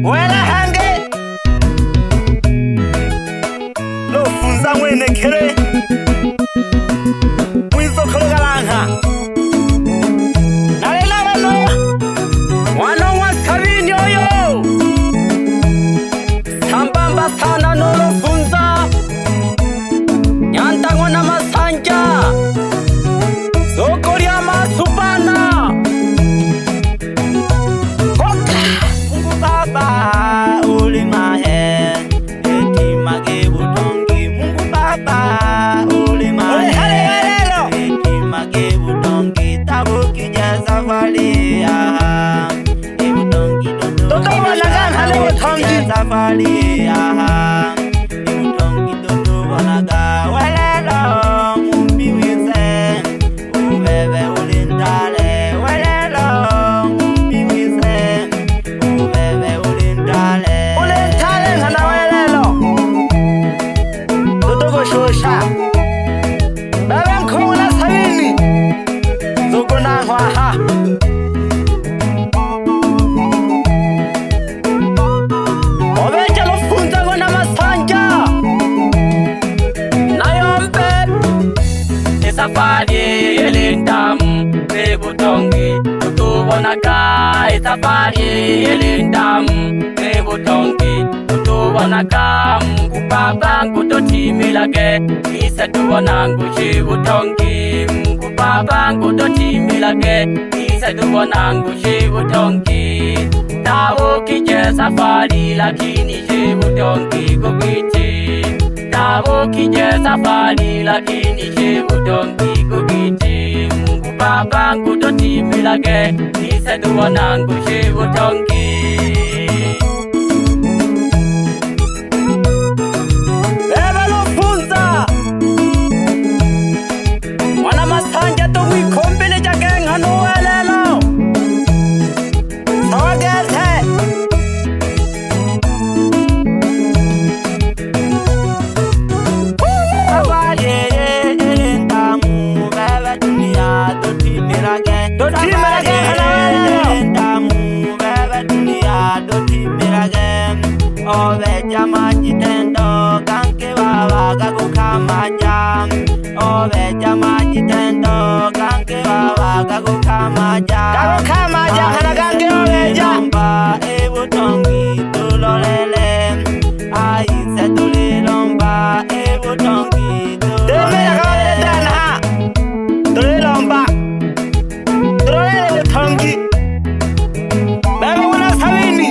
wena hange lo funza mwene kere mwizo kologalanga nalela wano wa sabini oyo sambamba sana nolo funza nyantango na masanja soko lya masupana Baba uli mahe eti mage butongi Mungu Baba uli mahe eti mage butongi tabu kija safari aha eti butongi toto wanaga hale butongi safari aha eti butongi toto wanaga walelo mumbi wise ubebe ulindale walelo mumbi wise ubebe ulintale ngana welelo dodogo shosha bebe mkhona sabini zokona ngwaha obeja lofunza ngona masanja nayombe esafari elindamu bebutongi utubonaka esafari elindamu bebutongi utubonaka Mungu Baba ngutotimilage isa tubona ngushi butongi Mungu Baba ngutotimilage isa tubona ngushi butongi tawo kije safari lakini shi butongi gogiti tawo kije safari lakini shi butongi gogiti Mungu Baba ngutotimilage isa tubona ngushi butongi Obeja majitendo kanke baba gagukamaja Obeja majitendo kanke baba gagukamaja kana kanke obeja mba ebutongi tulolele aise tulilomba ebutongi tulolele dana tulilomba tulolele butongi bebe wana sabini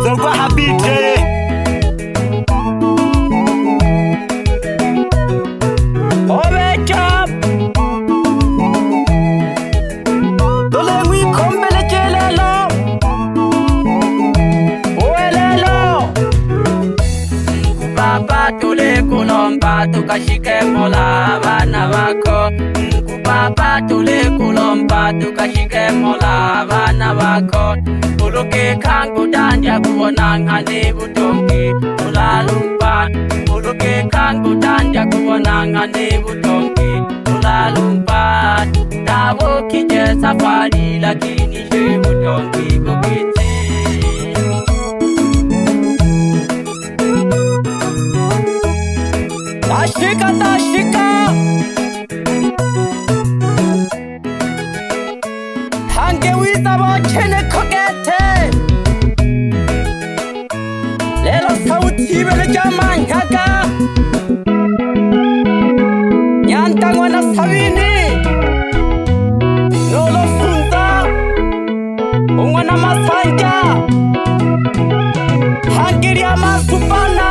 Zogwa habite Obecha Dole wi kombele chelelo Oelelo Mungu Baba tule kulomba tukashike mola bana bako Mungu Baba tule kulomba tukashike mola bana bako Uluke kangu danja kuona ngane butongi ulalumba Uluke kangu danja kuona ngane butongi ulalumba Tawo kije safari lakini shi butongi gogiti Tashika Hange wisabo chene kogete Lelo sauti bele jamanyaka Nyantango na sabini Nolo funza Ungwana masanja Hangiri ya masupana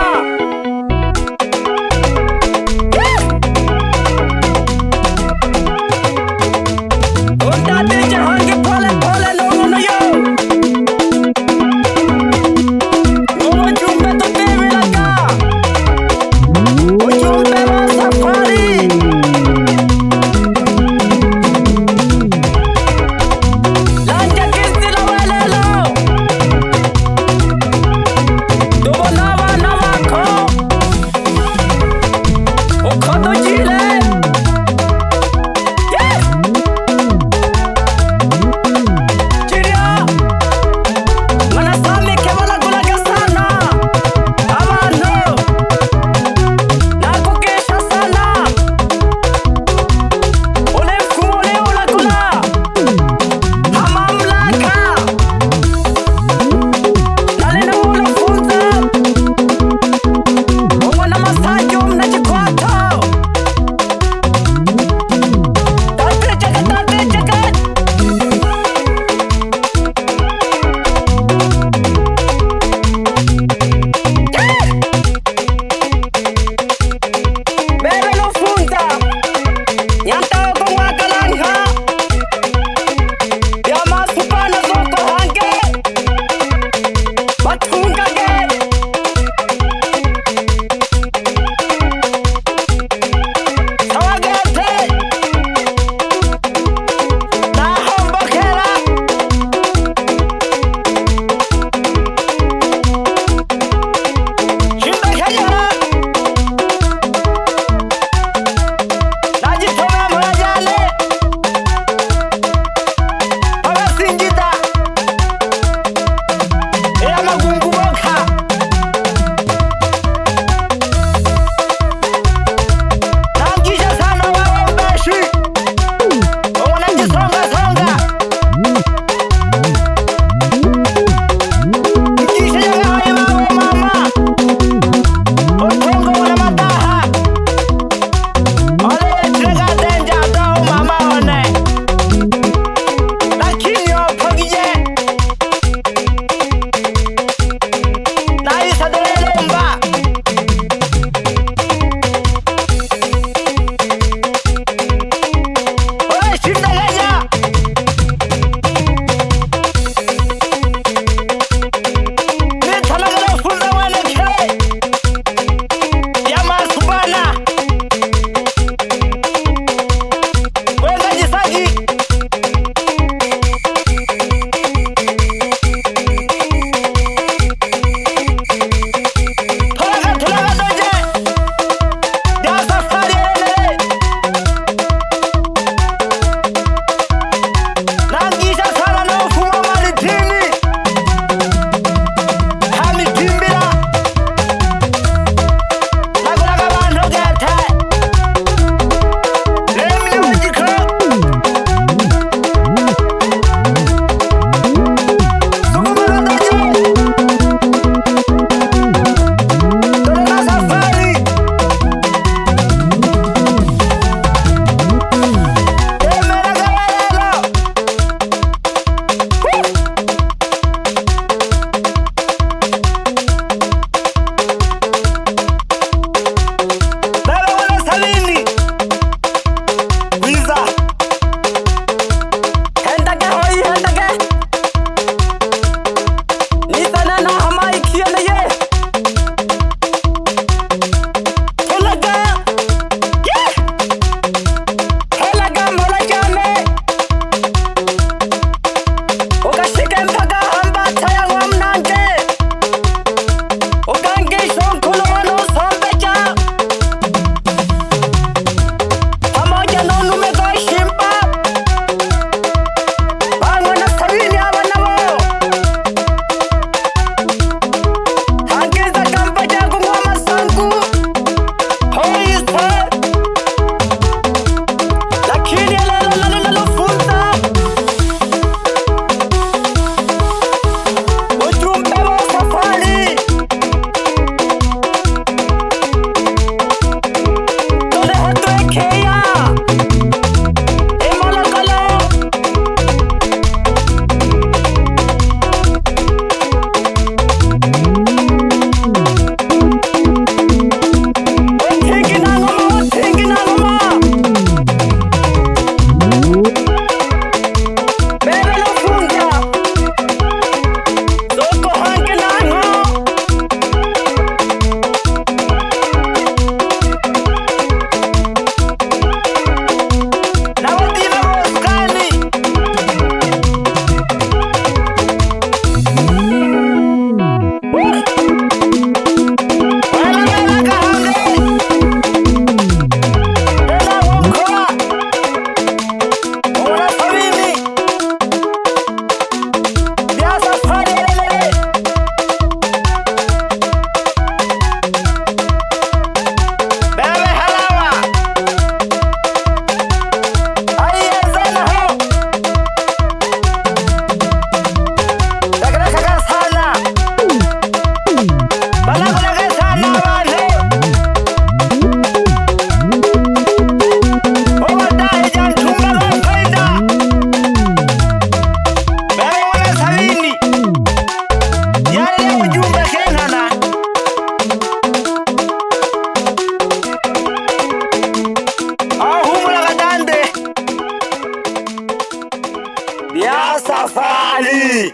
kali